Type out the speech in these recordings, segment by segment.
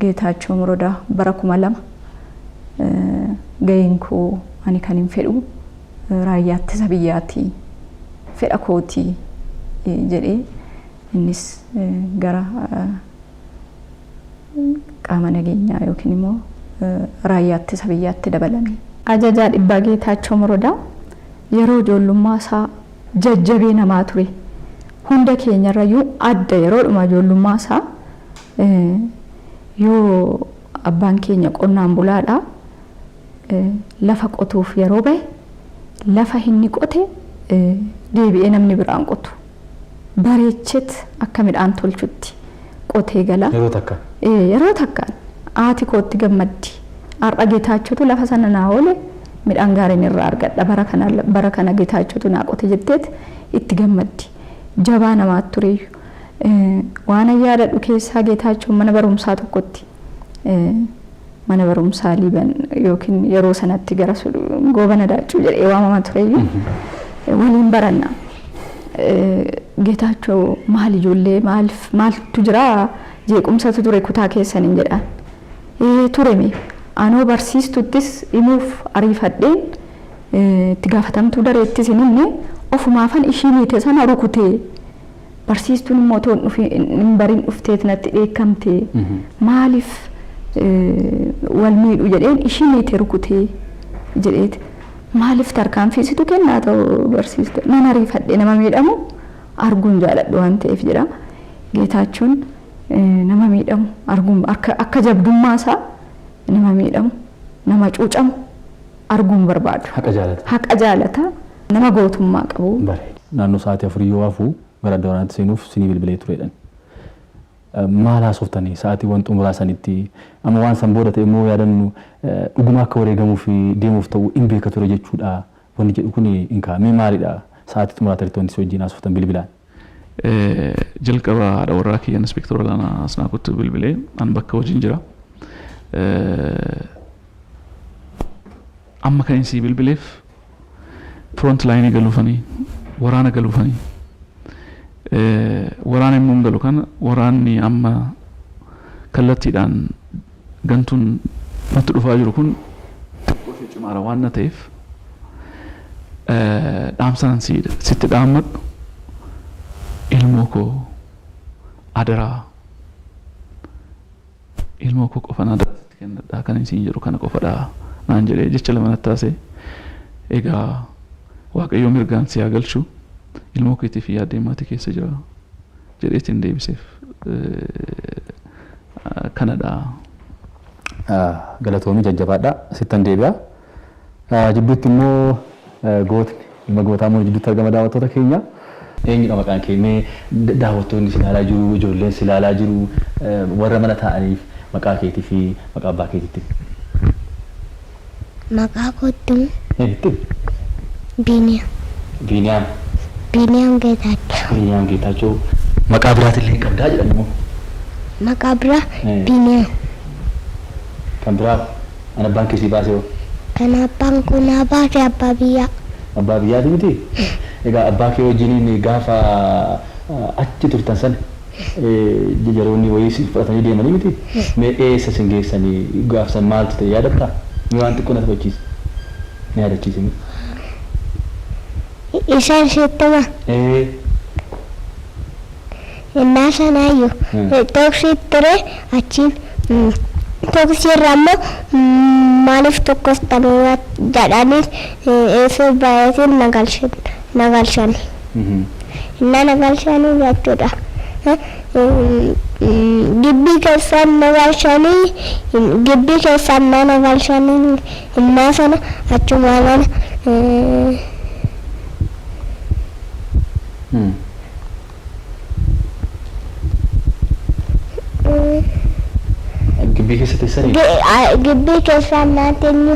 Geetaachoo Abbbaa bara 2000 ga'een koo ani kan hin fedhu raayyaatti isa biyyaatti fedha kooti jedhee innis gara qaama nageenyaa yookiin immoo raayyaatti isa biyyaatti dabalame. Ajajaa dhibbaa Geetaachoo Abbbaa yeroo ijoollummaa isaa jajjabee namaa ture. Hunda keenyarrayyuu adda yeroodhuma ijoollummaa isaa yoo abbaan keenya qonnaan bulaadha lafa qotuuf yeroo bahe lafa inni qote deebi'ee namni biraan qotu bareechet akka midhaan tolchutti qotee gala yeroo takka aati kootti gammaddi har'a Geetaachotu lafa sana naa oole midhaan gaariin irraa argadha bara kana Geetaachotu naa qote jetteet itti gammaddi jabaa namaatti ture waan yaadadhu keessaa Geetaachoo mana barumsaa tokkotti mana barumsaa liban yookiin yeroo sanatti gara goobana daachuu jedhee waamama ture waliin baranna Geetaachoo maal ijoollee maaltu jira jeequmsatu ture kutaa keessaniin jedhaan tureme anoo barsiistuttis himuuf ariifadheen itti gaafatamtuu dareettis inni ofumaafan ishii miite sana rukutee barsiistuun immoo toon hin bariin dhufteet natti dheekkamte maaliif wal miidhu jedheen ishii miite rukutee jedheet maaliif tarkaanfiisitu kennaa ta'u barsiistu nan ariifadhe nama miidhamu arguun jaaladhu waan ta'eef jedha. Geetaachoon nama miidhamu arguun akka jabdummaa isaa nama miidhamu nama cuucamu arguun barbaadu haqa jaalata nama gootummaa qabu. Naannoo sa'aatii 4 yoo hafu gara doonaatti seenuuf sinii bilbilee turedhan. Maal haasoftanii sa'aatii waan xumuraa sanitti amma waan san booda ta'e immoo yaadannu dhuguma akka wareegamuu fi deemuuf ta'u hin beeka ture jechuudha. Wanni jedhu kun inkaa mee maalidha sa'aatii xumuraa ta'e wanti wajjin haasoftan bilbilaan. Jalqaba haadha warraa kiyya inspektora lana asnaa kuttu bilbilee an bakka wajjin jira. Amma kan inni bilbileef front line galuufanii waraana galuufanii waraana immoo galu kana waraanni amma kallattiidhaan gantuun natti dhufaa jiru kun xiqqoo cimaara waan ta'eef dhaamsaan sitti dhaammadhu ilmoo koo adaraa ilmoo koo qofan adaraa sitti kennadhaa kan isin jedhu kana qofadhaa naan jedhee jecha lama nattaase egaa waaqayyo mirgaan si haa galchu ilmoo keetiif yaadee maatii keessa jira jedheetiin deebiseef kanadha. Galatoomii jajjabaadha sittan deebi'a. Jidduutti immoo gootni ilma gootaa immoo jidduutti argama daawwattoota keenya. Eenyudha maqaan keenya daawwattoonni si ilaalaa jiru ijoolleen si ilaalaa jiru warra mana taa'aniif maqaa keetii fi maqaa abbaa keetiitti. Maqaa kootti. Biyyaa. Biyyaan Geetaachoo. Biyyaan Geetaachoo. Maqaa biraatillee qabdaa jedhamu. Maqaa biraa Biyyaan. Kan biraa an abbaan keessi baasee hoo? Kan abbaan kun baasee abbaa biyyaa. Abbaa biyyaati miti? Egaa abbaa kee wajjiniin gaafa achi turtan sana jaroonni wayii fudhatanii deemanii miti? Mee eessa sin geessanii gaafsan maaltu ta'e yaadatta? Mee waan xiqqoo na taphachiise? Ni yaadachiise miti? Isaan sittuma. Innaa sanaayyuu toksi ture achiin toksi irraa immoo maaliif tokkos tanuma jedhaniis eesoo baay'atiin nagalchani. Innaa nagalchanii jechuudha. Gibbii keessaan nagalchanii gibbii keessaan nagalchanii innaa sana achumaa mana Gibbii keessatti sanii? Gibbii keessaan naateenyu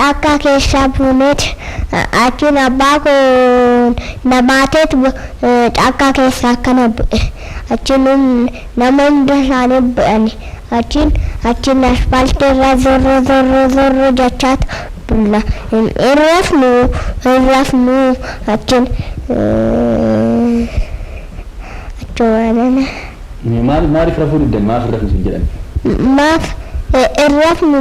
akka keessaa buuneet achiin abbaa koo namaateet akka keessaa akkana bu'e achiin nama hunda isaanii bu'ani achiin asfaaltii irraa zorro jechaatu bulla irrafnu achiin achumaanana Maaliif rafuu diddan maaf rafuu sin jedhan? Maaf irrafnu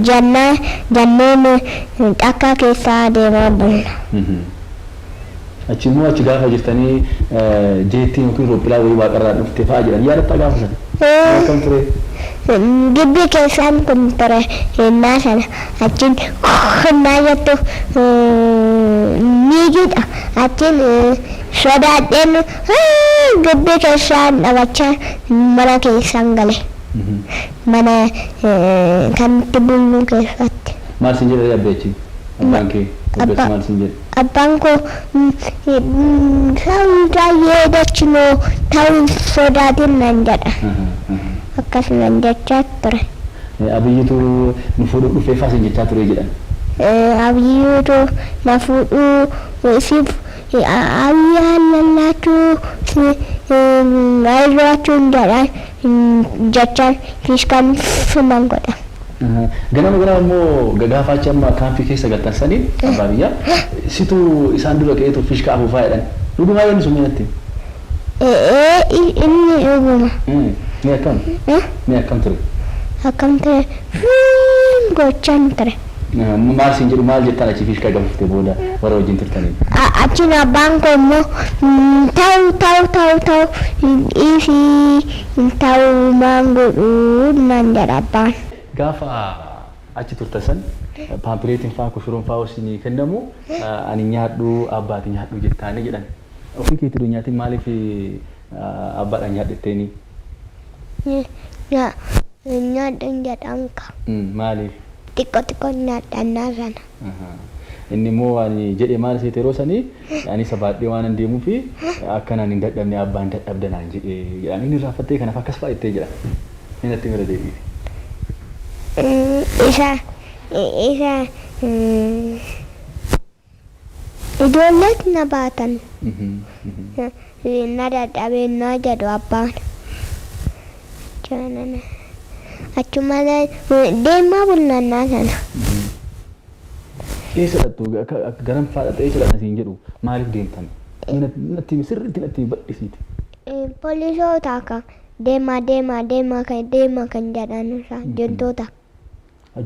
janneen akka keessaa deemaa bulla. Achi immoo achi gaafa jirtanii jeettiin yookiin roopilaa wayii waaqarraa dhuftee fa'aa jedhan yaadatta gaafa sana? Akkam ture? Gibbii keessaan kun ture hennaa sana achiin hennaa jettu miigidha achiin sodaadheen gibbii keessaan dhabachaa mana keessaan gale mana kan itti bullu keessatti. Maal sin jedhe abbeechi? Abbaan kee? Abbeechi maal sin jedhe? Abbaan koo ta'uu yeedachinoo ta'uu sodaatiin nan jedha. Akkasumaan jechaa ture. Abiyyiitu nu fuudhuu dhufee fa'aa sin jechaa ture jedhan. Abiyyiitu na fuudhuu siif abiyyaa lallaachuu ayiraachuun jedhan jechaan fiiskaan funan godha. Ganama immoo gagaafachi amma kaampii keessa galtan sanii abbaa biyyaa situ isaan dura ka'eetu fiishkaa afuufaa jedhan. Dhugumaa yoonni sun miidhatti? Inni dhuguma. Ni akkam? Ni akkam ture? Akkam ture gochaan ture. Maal sin jedhu maal jettaan achi fiishkaa gabaftee booda warra wajjin turtanii? Achiin abbaan koo immoo ta'u ta'u maan godhuu naan jedha abbaan. Gaafa achi turtasan paampileetiin fa'aa kushuroon fa'aa isinii kennamu ani nyaadhu abbaati nyaadhu jettaanii jedhan. Ofii keetii nyaatiin maaliif abbaadhaan nyaadhetteeni? Nyaadhaan jedhaan ka. Maaliif? Xiqqoo nyaadhannaa sana. Inni immoo ani jedhe maal seete yeroo sanii ani sabaadhee waan hin deemuu fi akkanaan hin dadhabne abbaan dadhabdanaan jedhee jedhan inni raafattee kanaaf akkas fa'aa ittee jedha. Inni natti mira deebiiti. Isa ijoolleet na baatan na dadhabee na jedhu abbaan achuma deemaa bulnannaa sana. Eessa dhattu garam faadha ta'ee jedhan asiin jedhu maaliif deemtan? Natti sirriitti natti badhisiiti. Poolisoota akka deemaa kan jedhan juntoota.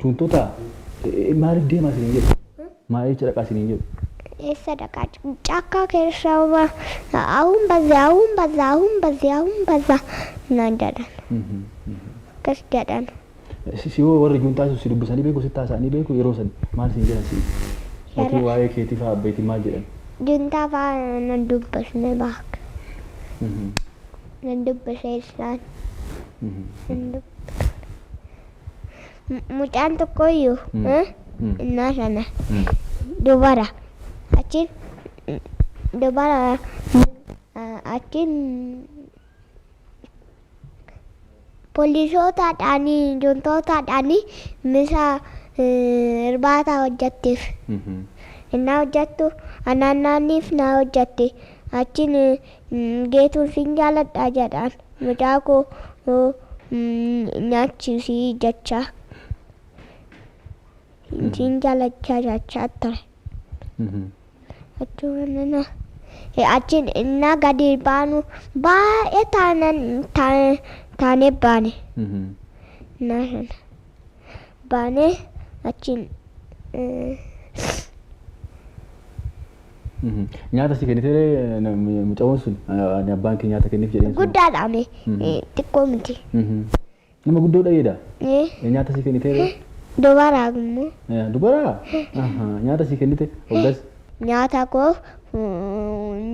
Juntoota maaliif deemaa isiniin jedhu? Maaliif dhaqaa isiniin jedhu? Eessa dhaqaa caakkaa keessa ahun bazza naan jedhan. Akkas jedhan. Si yoo warri juntaa si dubbisanii beeku si taasisanii beeku yeroo san maal isin jedhan si? Yookiin waa'ee keetii fa'aa abbeetii maal jedhan? Juntaa fa'aa nan dubbisne baaka. Nan dubbisee isaan. Mucaan tokkoyyuu innaa sana dubara achiin poolisotaadhaanii juntootaadhaanii misa irbaata hojjettiif innaa hojjettu anaannaaniif naa hojjette achiin geetuun sin jaaladhaa jedhaan mucaa koo nyaachisii jechaa sin jaalachaa jechaa ture. Achuma achiin innaa gadi baanu baay'ee taanee baane. Innaa sana baanee achiin nyaata si kennitee mucaan sun abbaan kee nyaata kenniif jedheen sun guddaadhaame xiqqoo miti. Nama guddoo dhayeedha. Nyaata si kennitee dubaraa immoo. Dubaraa? Nyaata si kennite hoggas? Nyaata koo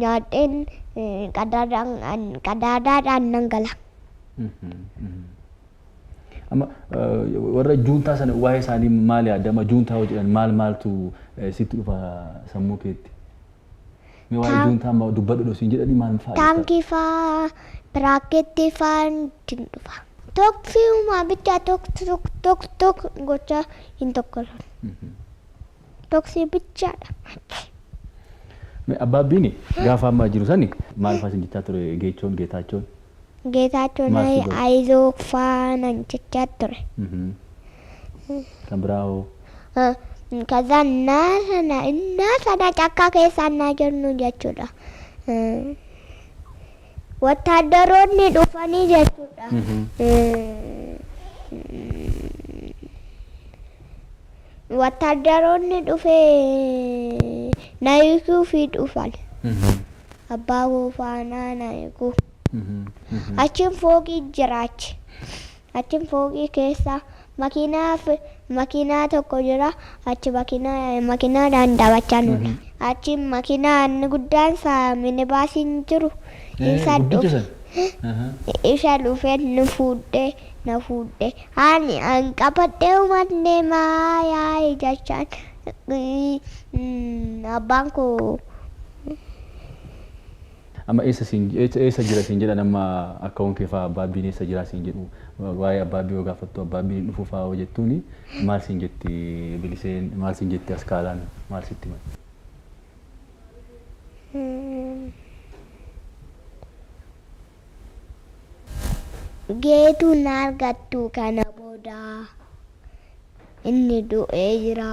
nyaadheen qadaadaadhaan nan gala. Amma warra juuntaa sana waa'ee isaanii maal yaadama? Juuntaa hoo jedhan maaltu sitti dhufa sammuu keetti? Mee waa'ee juuntaa amma dubbadhu dhosiin jedhanii maal fa'aa? Taankii fa'aa, piraakeettii fa'aa ittiin dhufa. Tokkiyyumaa bicha tok gochaa hin tokkolan. Toksii bichaadha. Abbaabbiin gaafa ammaa jiru sani maal fa'aa isin jechaa ture Geetaachoon? Geetaachoon ayizoo faana jechaa ture. Kan biraa hoo? Kaza innaa sana cakkaa keessaa innaa jirnu jechuudha. wattaaddaroonni dhufanii jechuudha. Wattaaddaroonni dhufee na hiikuu fi dhufan. Abbaa koo faana na hiikuu. Achiin fooqii jiraachi. Achiin fooqii keessa makiinaa tokko jira. Achi makiinaadhaan daawwachaa nuti. Achi makiinaa inni guddaan isaa minibaasiin jiru. Isa dhufee nu fuudhee ani qabadhee uummatnee maayaa jechaan abbaan koo. Amma eessa jira siin jedhan amma akkawwan kee fa'aa abbaabbiin eessa jira siin jedhu waa'ee abbaabbii yoo gaafattu abbaabbiin dhufu fa'aa hoo jettuuni maal siin jetti biliseen maal siin jetti askaalaan maal sitti himan? Geetuun argattu kana booda inni du'ee jira.